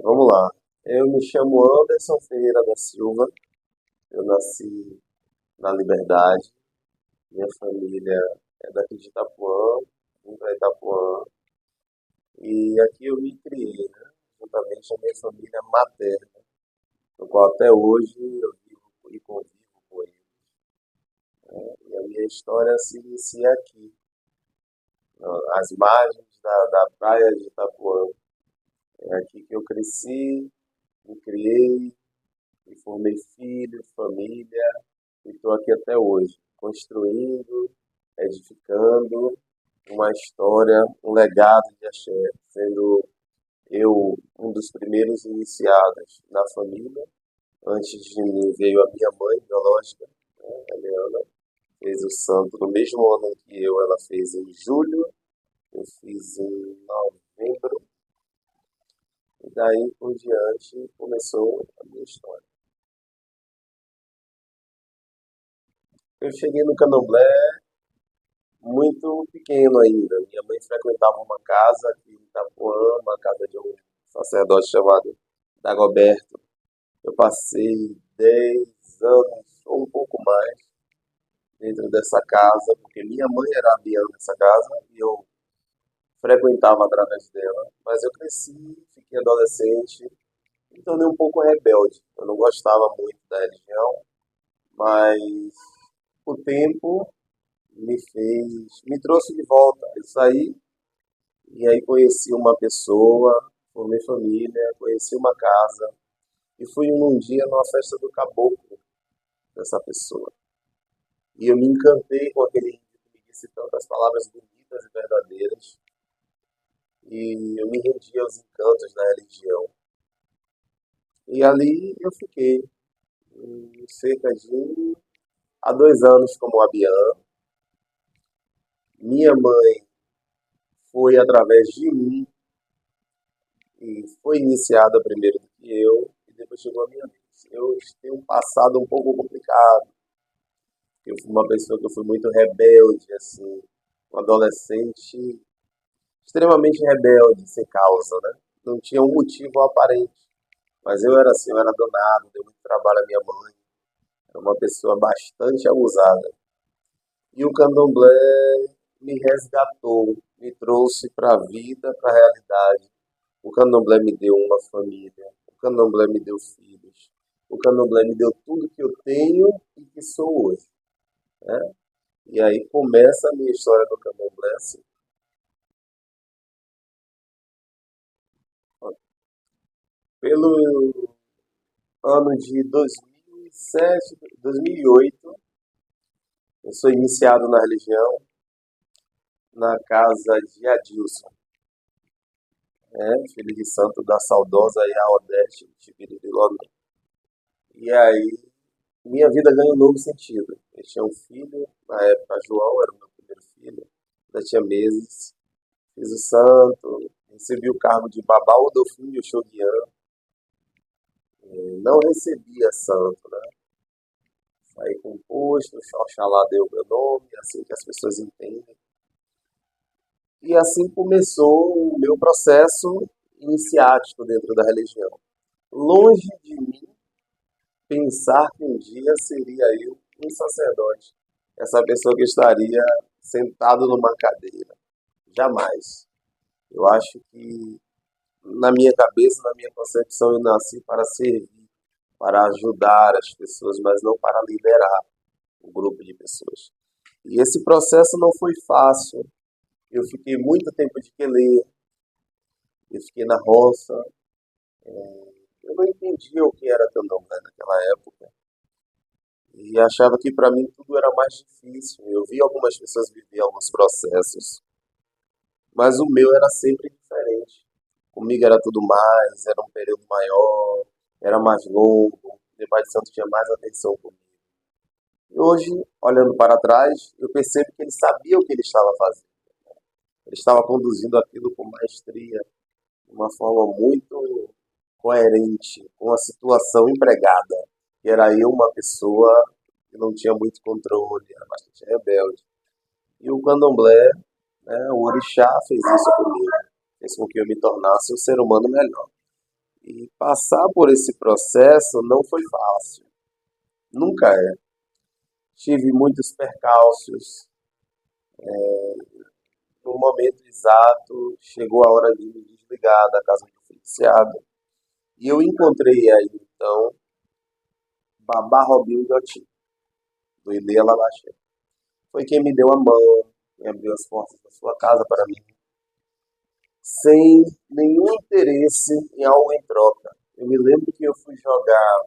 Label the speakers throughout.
Speaker 1: Vamos lá. Eu me chamo Anderson Ferreira da Silva. Eu nasci na Liberdade. Minha família é daqui de Itapuã, vim para Itapuã. E aqui eu me criei, né? Juntamente com a minha família materna, no qual até hoje eu vivo e convivo com eles. E a minha história se inicia aqui, às margens da praia de Itapuã. É aqui que eu cresci, me criei, me formei filho, família. E estou aqui até hoje, construindo, edificando uma história, um legado de axé, sendo eu um dos primeiros iniciados na família. Antes de mim veio a minha mãe biológica, né, a Leana, fez o santo no mesmo ano que eu, ela fez em julho, eu fiz em novembro, e daí por diante começou a minha história. Eu cheguei no Candomblé muito pequeno ainda. Minha mãe frequentava uma casa aqui em Itapuã, uma casa de um sacerdote chamado Dagoberto. Eu passei 10 anos ou um pouco mais dentro dessa casa, porque minha mãe era a Biana dessa casa e eu frequentava através dela. Mas eu cresci, fiquei adolescente e tornei um pouco rebelde. Eu não gostava muito da religião, mas o tempo me trouxe de volta. Eu saí e aí conheci uma pessoa, formei família, conheci uma casa e fui num dia numa festa do caboclo dessa pessoa. E eu me encantei com aquele índio que me disse tantas palavras bonitas e verdadeiras e eu me rendi aos encantos da religião. E ali eu fiquei cerca de há 2 anos como abiã. Minha mãe foi através de mim e foi iniciada primeiro do que eu e depois chegou a minha vez. Eu tenho um passado um pouco complicado. Eu fui uma pessoa que eu fui muito rebelde, assim, um adolescente extremamente rebelde, sem causa, né? Não tinha um motivo aparente. Mas eu era assim, eu era danado, dei muito trabalho à minha mãe. Era uma pessoa bastante abusada. E o candomblé me resgatou, me trouxe para a vida, para a realidade. O candomblé me deu uma família, o candomblé me deu filhos, o candomblé me deu tudo que eu tenho e que sou hoje, né? E aí começa a minha história do candomblé assim. Pelo ano de 2007, 2008, eu sou iniciado na religião na casa de Adilson, né? Filho de santo da saudosa Odete de Vilona. E aí minha vida ganha um novo sentido. Eu tinha um filho, na época João era o meu primeiro filho, ainda tinha meses, fiz o santo, recebi o cargo de Babá Odofim e Oxoguian, não recebia santo, né? Saí composto, Oxalá deu meu nome, assim que as pessoas entendem. E assim começou o meu processo iniciático dentro da religião. Longe de mim pensar que um dia seria eu um sacerdote, essa pessoa que estaria sentado numa cadeira. Jamais. Eu acho que na minha cabeça, na minha concepção, eu nasci para servir, para ajudar as pessoas, mas não para liderar um grupo de pessoas. E esse processo não foi fácil. Eu fiquei muito tempo de quelê, eu fiquei na roça. Eu não entendia o que era candomblé naquela época. E achava que para mim tudo era mais difícil. Eu vi algumas pessoas viver alguns processos, mas o meu era sempre diferente. Comigo era tudo mais, era um período maior, era mais longo, o Pai de Santo tinha mais atenção comigo. E hoje, olhando para trás, eu percebo que ele sabia o que ele estava fazendo. Ele estava conduzindo aquilo com maestria, de uma forma muito coerente com a situação empregada, que era eu uma pessoa que não tinha muito controle, era bastante rebelde. E o candomblé, né, o orixá fez isso comigo, fez com que eu me tornasse um ser humano melhor. E passar por esse processo não foi fácil, nunca é. Tive muitos percalços. No momento exato, chegou a hora de me desligar da casa do oficiado. E eu encontrei aí, então, Babá Robinho Gatinho, do Ilê Alabaxé. Foi quem me deu a mão, me abriu as portas da sua casa para mim, sem nenhum interesse em algo em troca. Eu me lembro que eu fui jogar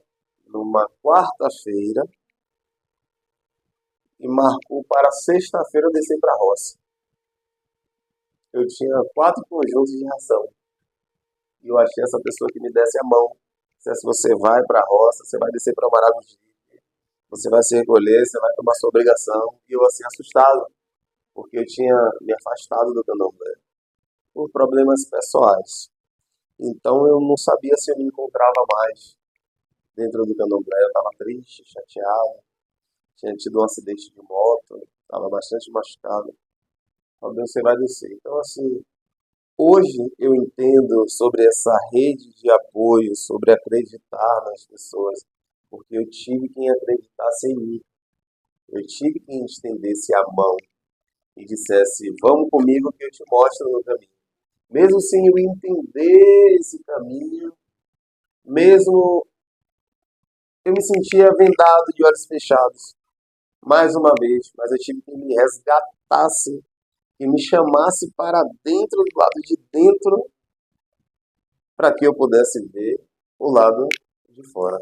Speaker 1: numa quarta-feira e marcou para sexta-feira eu descer para a roça. Eu tinha 4 conjuntos de ração. E eu achei essa pessoa que me desse a mão. Se você vai para a roça, você vai descer para Maragogi, você vai se recolher, você vai tomar sua obrigação. E eu assim, assustado, porque eu tinha me afastado do candomblé por problemas pessoais. Então eu não sabia se eu me encontrava mais dentro do candomblé. Eu estava triste, chateado, tinha tido um acidente de moto, estava bastante machucado. Falei, você vai descer. Então, assim, hoje eu entendo sobre essa rede de apoio, sobre acreditar nas pessoas, porque eu tive quem acreditasse em mim, eu tive quem estendesse a mão e dissesse, vamos comigo que eu te mostro o caminho. Mesmo sem eu entender esse caminho, mesmo eu me sentia vendado de olhos fechados, mais uma vez, mas eu tive quem me resgatasse, que me chamasse para dentro, do lado de dentro, para que eu pudesse ver o lado de fora.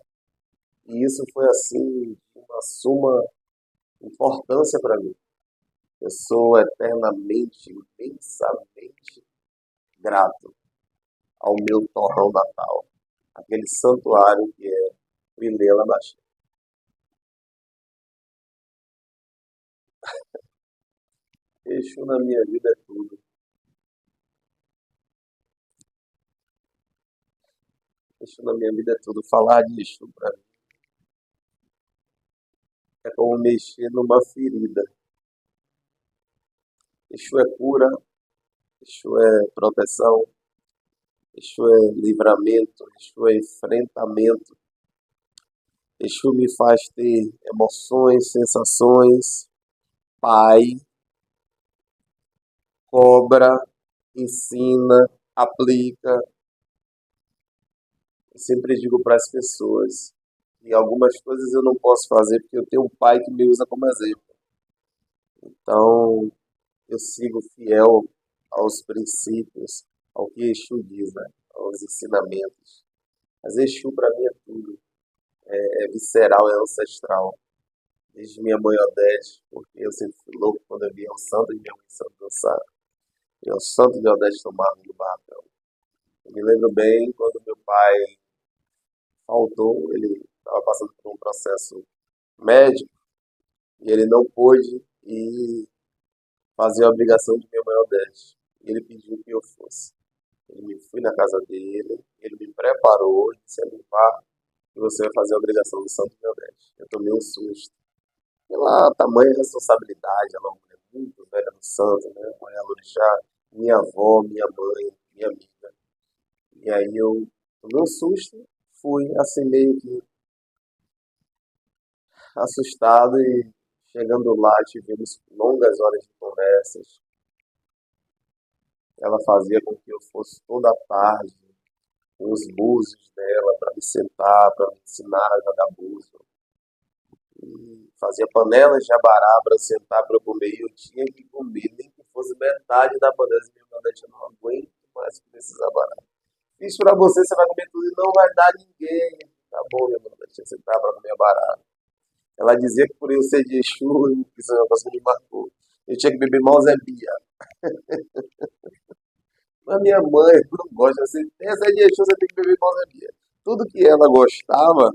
Speaker 1: E isso foi assim de uma suma importância para mim. Eu sou eternamente, imensamente grato ao meu torrão natal, aquele santuário que é o Ilela Baxé. Exu na minha vida é tudo. Exu na minha vida é tudo. Falar de Exu para mim é como mexer numa ferida. Exu é cura, Exu é proteção, Exu é livramento, Exu é enfrentamento. Exu me faz ter emoções, sensações, pai, cobra, ensina, aplica. Eu sempre digo para as pessoas que algumas coisas eu não posso fazer porque eu tenho um pai que me usa como exemplo. Então, eu sigo fiel aos princípios, ao que Exu diz, né? Aos ensinamentos. Mas Exu para mim é tudo. É visceral, é ancestral. Desde minha mãe Odete, porque eu sempre fui louco quando eu via o santo e minha mãe santo dançar. E o santo de Odete tomava no barracão. Eu me lembro bem quando meu pai faltou, ele estava passando por um processo médico e ele não pôde ir fazer a obrigação de minha mãe Odete. E ele pediu que eu fosse. Eu me fui na casa dele, ele me preparou, disse, vá, que você vai fazer a obrigação do Santo de Odete. Eu tomei um susto. Pela tamanha responsabilidade, ela é uma mulher muito velha no santo, né? Mulher Lorixá, minha avó, minha mãe, minha amiga. E aí eu tomei um susto, fui assim meio que assustado e chegando lá tivemos longas horas de conversas. Ela fazia com que eu fosse toda tarde com os búzios dela para me sentar, para me ensinar a jogar búzio. E fazia panelas de abará para sentar para eu comer e eu tinha que comer, nem que fosse metade da panela de minha mãe, eu não aguento mais comer esses abará. Fiz para você, você vai comer tudo e não vai dar ninguém. Tá bom, minha mãe, deixa eu sentar para comer abará. Ela dizia que por eu ser de Exu, isso é uma coisa que me marcou. Eu tinha que beber Malzebia. Mas minha mãe não gosta, assim, tem essa de Exu, você tem que beber Malzebia. Tudo que ela gostava,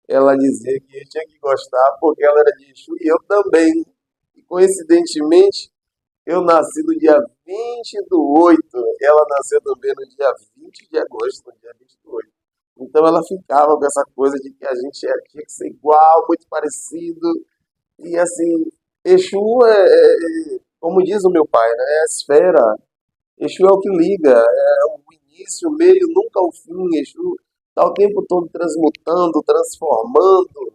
Speaker 1: ela dizia que eu tinha que gostar porque ela era de Exu e eu também. E coincidentemente, eu nasci no dia 20/8. Ela nasceu também no dia 20 de agosto, no dia 20/8. Então ela ficava com essa coisa de que a gente tinha que ser igual, muito parecido. E assim, Exu como diz o meu pai, né? É a esfera. Exu é o que liga, é o início, o meio, nunca o fim. Exu está o tempo todo transmutando, transformando.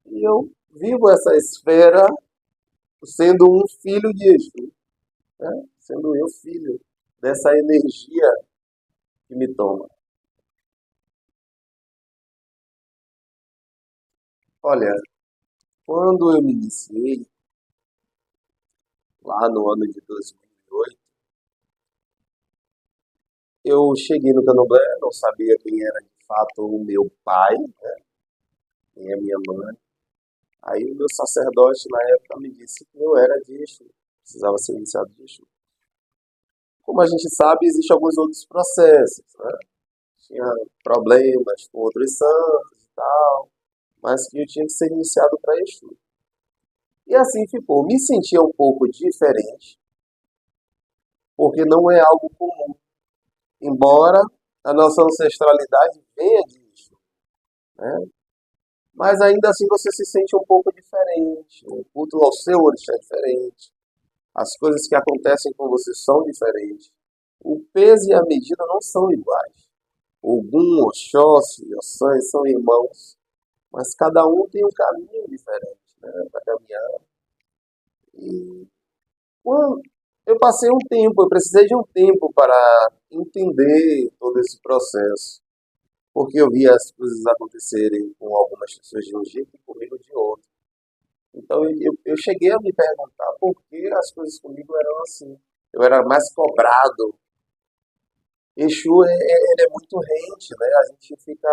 Speaker 1: E eu vivo essa esfera sendo um filho de Exu, né? Sendo eu filho dessa energia que me toma. Olha, quando eu me iniciei, lá no ano de 2008, eu cheguei no Candomblé, não sabia quem era de fato o meu pai, quem é a minha mãe. Aí o meu sacerdote na época me disse que eu era de Exu, precisava ser iniciado de Exu. Como a gente sabe, existem alguns outros processos, né? Tinha problemas com outros santos e tal, mas que eu tinha que ser iniciado para Exu. E assim ficou. Me sentia um pouco diferente, porque não é algo comum, embora a nossa ancestralidade venha disso, né? Mas ainda assim você se sente um pouco diferente, o culto ao seu orixá é diferente, as coisas que acontecem com você são diferentes, o peso e a medida não são iguais. Ogum, Oxóssi, Ossan são irmãos, mas cada um tem um caminho diferente, né, para caminhar. E quando eu passei um tempo, eu precisei de um tempo para entender todo esse processo, porque eu via as coisas acontecerem com algumas pessoas de um jeito e comigo de outro. Então eu cheguei a me perguntar por que as coisas comigo eram assim. Eu era mais cobrado. Exu, ele é muito rente, né? A gente fica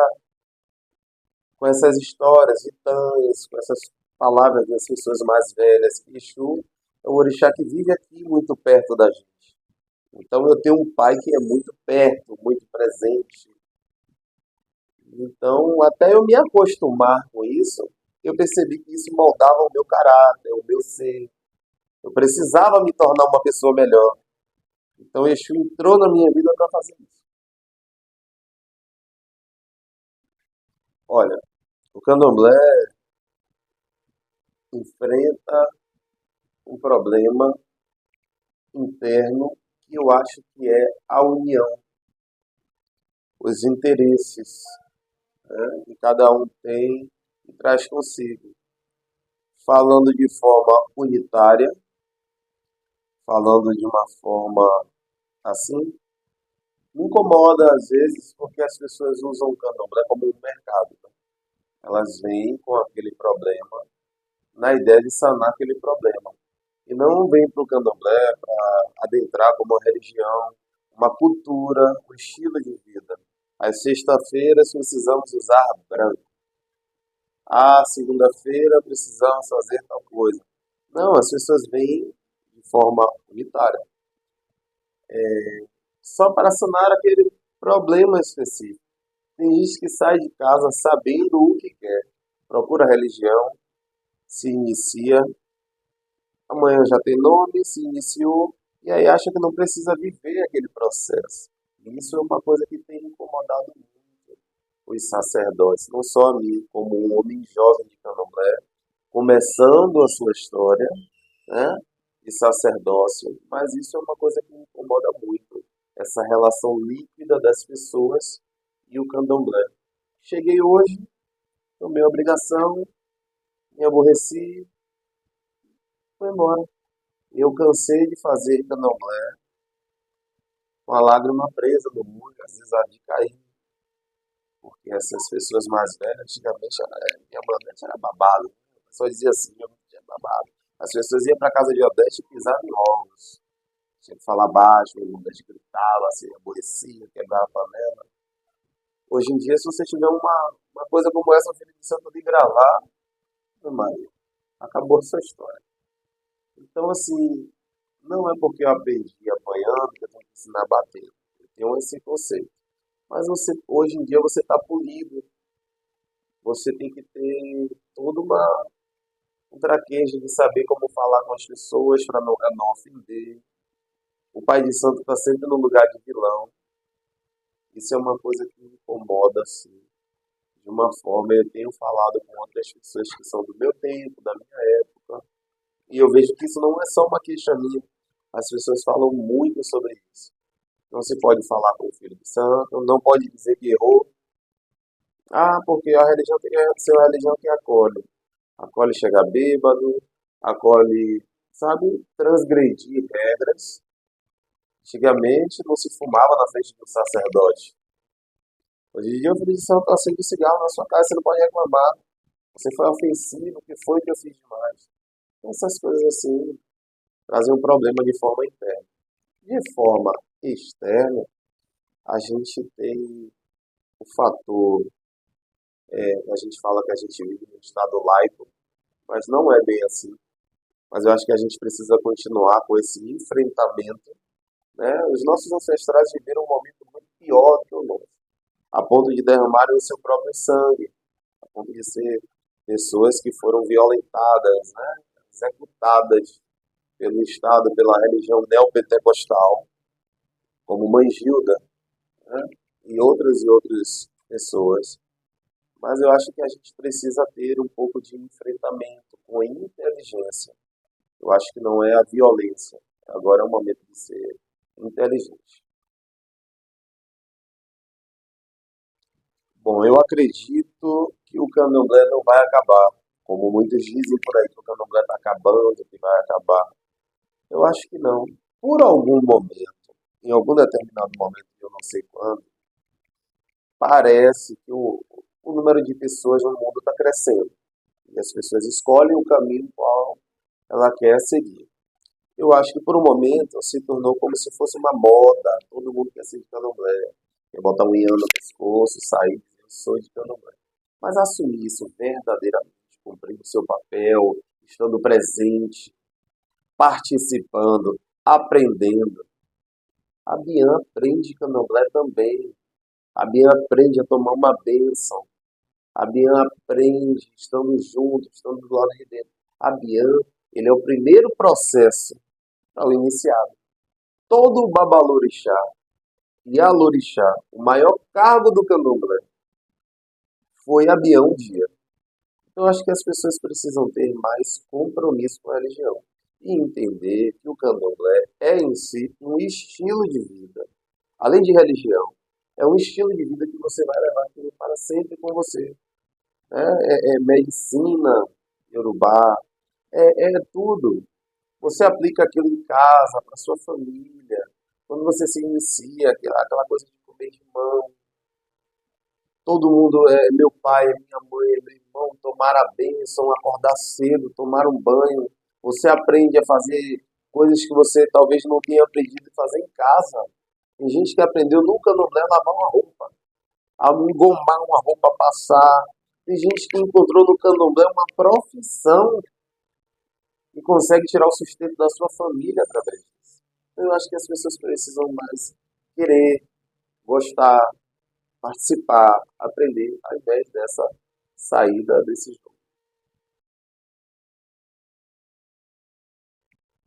Speaker 1: com essas histórias tãs, com essas palavras das pessoas mais velhas. Exu é o orixá que vive aqui muito perto da gente. Então eu tenho um pai que é muito perto, muito presente. Então, até eu me acostumar com isso, eu percebi que isso moldava o meu caráter, o meu ser. Eu precisava me tornar uma pessoa melhor. Então, Exu entrou na minha vida para fazer isso. Olha, o candomblé enfrenta um problema interno que eu acho que é a união, os interesses, né, que cada um tem e traz consigo. Falando de forma unitária, falando de uma forma assim, me incomoda às vezes porque as pessoas usam o candomblé como um mercado, né? Elas vêm com aquele problema na ideia de sanar aquele problema. E não vêm para o candomblé para adentrar como uma religião, uma cultura, um estilo de vida. Às sexta-feiras precisamos usar branco. À segunda-feira precisamos fazer tal coisa. Não, as pessoas vêm de forma unitária, só para sanar aquele problema específico. Tem gente que sai de casa sabendo o que quer, procura religião, se inicia, amanhã já tem nome, se iniciou, e aí acha que não precisa viver aquele processo. E isso é uma coisa que tem incomodado muito os sacerdotes, não só a mim, como um homem jovem de candomblé, começando a sua história, né, de sacerdócio, mas isso é uma coisa que me incomoda muito, essa relação líquida das pessoas e o candomblé. Cheguei hoje, tomei a obrigação, me aborreci, fui embora. Eu cansei de fazer candomblé com a lágrima presa no olho, às vezes a de cair, porque essas pessoas mais velhas, antigamente, minha mandante era babado. A pessoa dizia assim, eu não tinha babado. As pessoas iam para casa de Odete e pisavam em ovos. Tinha que falar baixo, o mandante gritava, assim, aborrecia, quebrava a panela. Hoje em dia, se você tiver uma coisa como essa, o filho de santo de gravar, meu Maria, acabou a sua história. Então, assim, não é porque eu aprendi apanhando que eu tenho que ensinar a bater. Eu tenho esse conceito. Mas você, hoje em dia você está polido. Você tem que ter toda um traquejo de saber como falar com as pessoas para não ofender. O pai de santo está sempre no lugar de vilão. Isso é uma coisa que me incomoda, assim, de uma forma. Eu tenho falado com outras pessoas que são do meu tempo, da minha época, e eu vejo que isso não é só uma queixa minha. As pessoas falam muito sobre isso. Não se pode falar com o filho de santo, não pode dizer que errou. Ah, porque a religião tem que ser uma religião que acolhe. Acolhe chegar bêbado, acolhe, sabe, transgredir regras. Antigamente não se fumava na frente do sacerdote. Hoje em dia o filho de santo acende cigarro na sua casa, você não pode reclamar. Você foi ofensivo, o que foi que eu fiz demais? Essas coisas assim trazem um problema de forma interna. De forma externa, a gente tem o fator, a gente fala que a gente vive num estado laico, mas não é bem assim. Mas eu acho que a gente precisa continuar com esse enfrentamento, né? Os nossos ancestrais viveram um momento muito pior do que o nosso, a ponto de derramarem o seu próprio sangue, a ponto de ser pessoas que foram violentadas, né? Executadas pelo Estado, pela religião neopentecostal, como Mãe Gilda, né? E outras pessoas. Mas eu acho que a gente precisa ter um pouco de enfrentamento com inteligência. Eu acho que não é a violência. Agora é o momento de ser inteligente. Bom, eu acredito que o candomblé não vai acabar. Como muitos dizem por aí que o candomblé está acabando, que vai acabar. Eu acho que não. Por algum momento, em algum determinado momento, eu não sei quando, parece que o número de pessoas no mundo está crescendo. E as pessoas escolhem o caminho qual ela quer seguir. Eu acho que por um momento se tornou como se fosse uma moda. Todo mundo quer ser de candomblé. Quer botar um ian no pescoço, sair, eu sou de candomblé. Mas assumir isso verdadeiramente, cumprindo o seu papel, estando presente, participando, aprendendo. A Bian aprende candomblé também. A Bian aprende a tomar uma bênção. A Bian aprende estando junto, estando do lado de dentro. A Bian, ele é o primeiro processo para o iniciado. Todo o babalorixá e alorixá, o maior cargo do candomblé, foi a Bian um dia. Então, eu acho que as pessoas precisam ter mais compromisso com a religião e entender que o candomblé é em si um estilo de vida. Além de religião, é um estilo de vida que você vai levar aquilo para sempre com você. É medicina, Yorubá, é tudo. Você aplica aquilo em casa, para sua família. Quando você se inicia, aquela coisa de comer de mão, todo mundo é meu pai, é minha mãe, é meu irmão, tomar a bênção, acordar cedo, tomar um banho. Você aprende a fazer coisas que você talvez não tenha aprendido a fazer em casa. Tem gente que aprendeu nunca no a lavar uma roupa, a engomar uma roupa, a passar. Tem gente que encontrou no candomblé uma profissão e consegue tirar o sustento da sua família através disso. Então, eu acho que as pessoas precisam mais querer, gostar, participar, aprender, ao invés dessa saída desse jogo.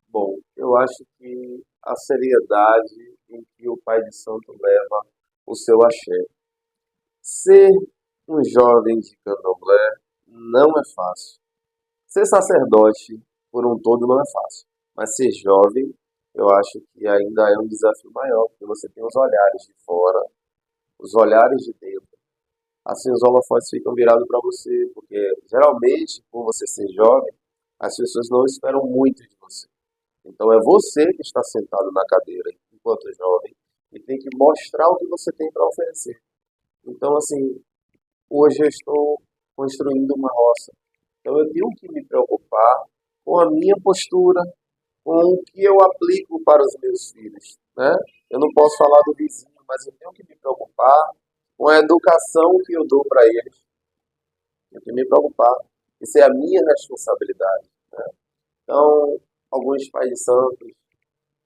Speaker 1: Bom, eu acho que a seriedade em que o Pai de Santo leva o seu axé. Ser um jovem de candomblé não é fácil. Ser sacerdote, por um todo, não é fácil. Mas ser jovem, eu acho que ainda é um desafio maior, porque você tem os olhares de fora, os olhares de dentro. Assim, os holofotes ficam virados para você, porque geralmente, por você ser jovem, as pessoas não esperam muito de você. Então, é você que está sentado na cadeira enquanto jovem e tem que mostrar o que você tem para oferecer. Então, assim, hoje eu estou construindo uma roça. Então eu tenho que me preocupar com a minha postura, com o que eu aplico para os meus filhos, né? Eu não posso falar do vizinho, mas eu tenho que me preocupar com a educação que eu dou para eles. Eu tenho que me preocupar. Isso é a minha responsabilidade, né? Então, alguns pais de santos,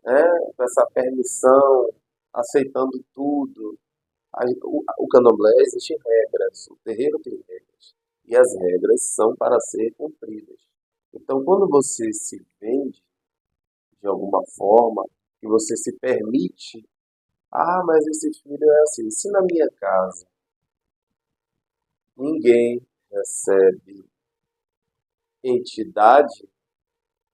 Speaker 1: né, com essa permissão, aceitando tudo. O candomblé existem regras, o terreiro tem regras. E as regras são para ser cumpridas. Então, quando você se vende de alguma forma, que você se permite, ah, mas esse filho é assim. Se na minha casa ninguém recebe entidade,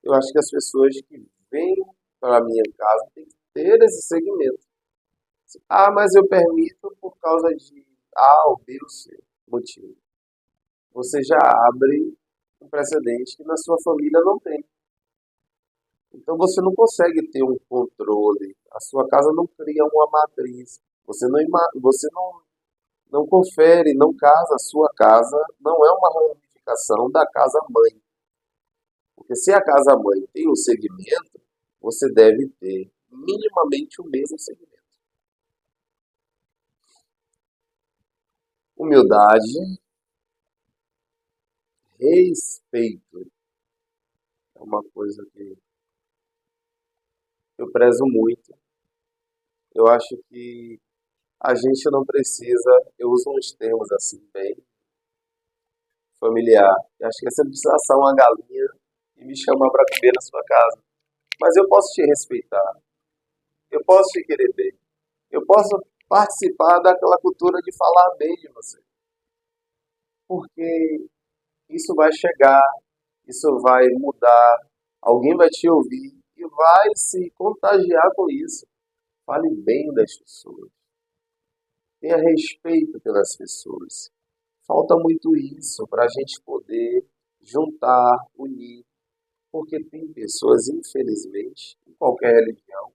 Speaker 1: eu acho que as pessoas que vêm para a minha casa têm que ter esse segmento. Ah, mas eu permito por causa de A ou B ou C motivo. Você já abre um precedente que na sua família não tem. Então você não consegue ter um controle. A sua casa não cria uma matriz. Você não confere, não casa. A sua casa não é uma ramificação da casa mãe. Porque se a casa mãe tem um segmento, você deve ter minimamente o mesmo segmento. Humildade, respeito é uma coisa que eu prezo muito. Eu acho que a gente não precisa, eu uso uns termos assim bem familiar. Eu acho que você não precisa assar uma galinha e me chamar para comer na sua casa. Mas eu posso te respeitar, eu posso te querer bem, eu posso participar daquela cultura de falar bem de você. Porque isso vai chegar, isso vai mudar, alguém vai te ouvir e vai se contagiar com isso. Fale bem das pessoas, tenha respeito pelas pessoas. Falta muito isso para a gente poder juntar, unir, porque tem pessoas, infelizmente, em qualquer religião,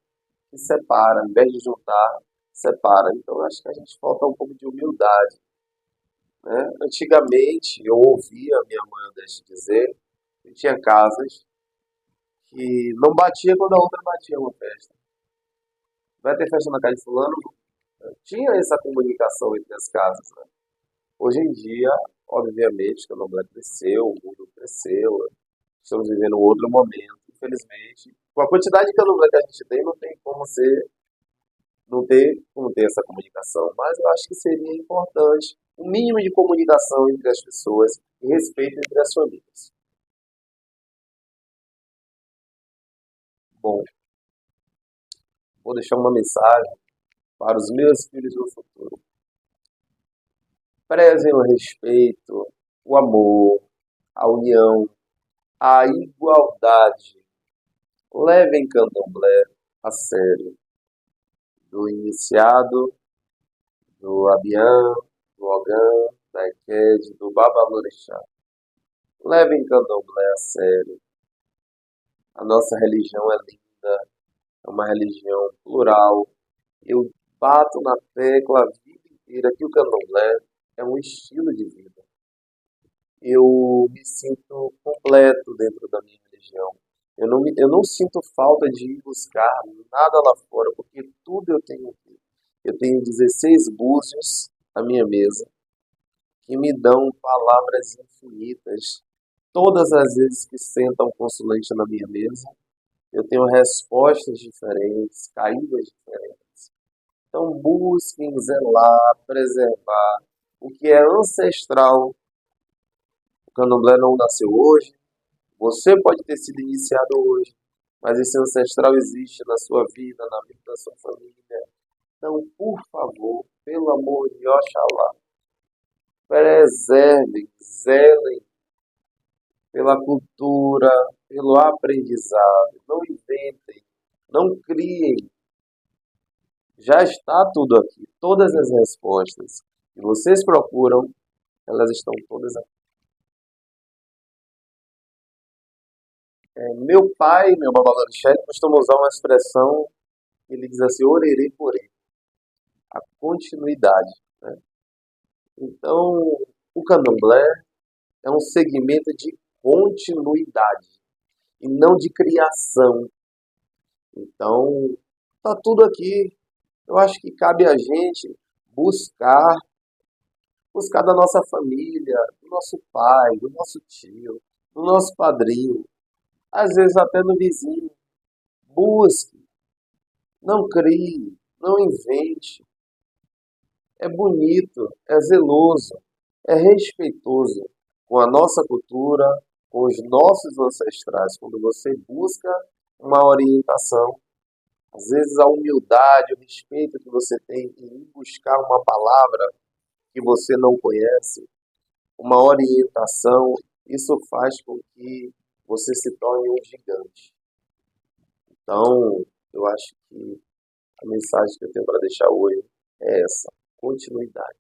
Speaker 1: que separa, ao invés de juntar, separa. Então, eu acho que a gente falta um pouco de humildade, né? Antigamente, eu ouvia a minha mãe dizer que tinha casas que não batia quando a outra batia uma festa. Vai ter festa na casa de fulano? Tinha essa comunicação entre as casas, né? Hoje em dia, obviamente, que o Candomblé cresceu, o mundo cresceu, estamos vivendo um outro momento, infelizmente. Com a quantidade de Candomblé que a gente tem, não tem como ter essa comunicação. Mas eu acho que seria importante um mínimo de comunicação entre as pessoas e respeito entre as famílias. Bom, vou deixar uma mensagem para os meus filhos no futuro. Prezem o respeito, o amor, a união, a igualdade. Levem Candomblé a sério. Do iniciado, do Abian, do Ogã, da Eked, do Babalorixá. Levem Candomblé a sério. A nossa religião é linda, é uma religião plural. Eu bato na tecla a vida inteira que o Candomblé é um estilo de vida. Eu me sinto completo dentro da minha religião. Eu não sinto falta de ir buscar nada lá fora, porque tudo eu tenho aqui. Eu tenho 16 búzios à minha mesa, que me dão palavras infinitas. Todas as vezes que senta um consulente na minha mesa, eu tenho respostas diferentes, caídas diferentes. Então busquem zelar, preservar o que é ancestral. O candomblé não nasceu hoje, você pode ter sido iniciado hoje, mas esse ancestral existe na sua vida, na vida da sua família. Então, por favor, pelo amor de Oxalá, preservem, zelem pela cultura, pelo aprendizado. Não inventem, não criem. Já está tudo aqui. Todas as respostas que vocês procuram, elas estão todas aqui. Meu pai, meu babalorixá, ele costuma usar uma expressão, ele diz assim, orerê porê, a continuidade, né? Então, o candomblé é um segmento de continuidade e não de criação. Então, tá tudo aqui. Eu acho que cabe a gente buscar, buscar da nossa família, do nosso pai, do nosso tio, do nosso padrinho, às vezes até no vizinho. Busque, não crie, não invente. É bonito, é zeloso, é respeitoso com a nossa cultura, com os nossos ancestrais. Quando você busca uma orientação, às vezes a humildade, o respeito que você tem em ir buscar uma palavra que você não conhece, uma orientação, isso faz com que você se torne um gigante. Então, eu acho que A mensagem que eu tenho para deixar hoje é essa: continuidade.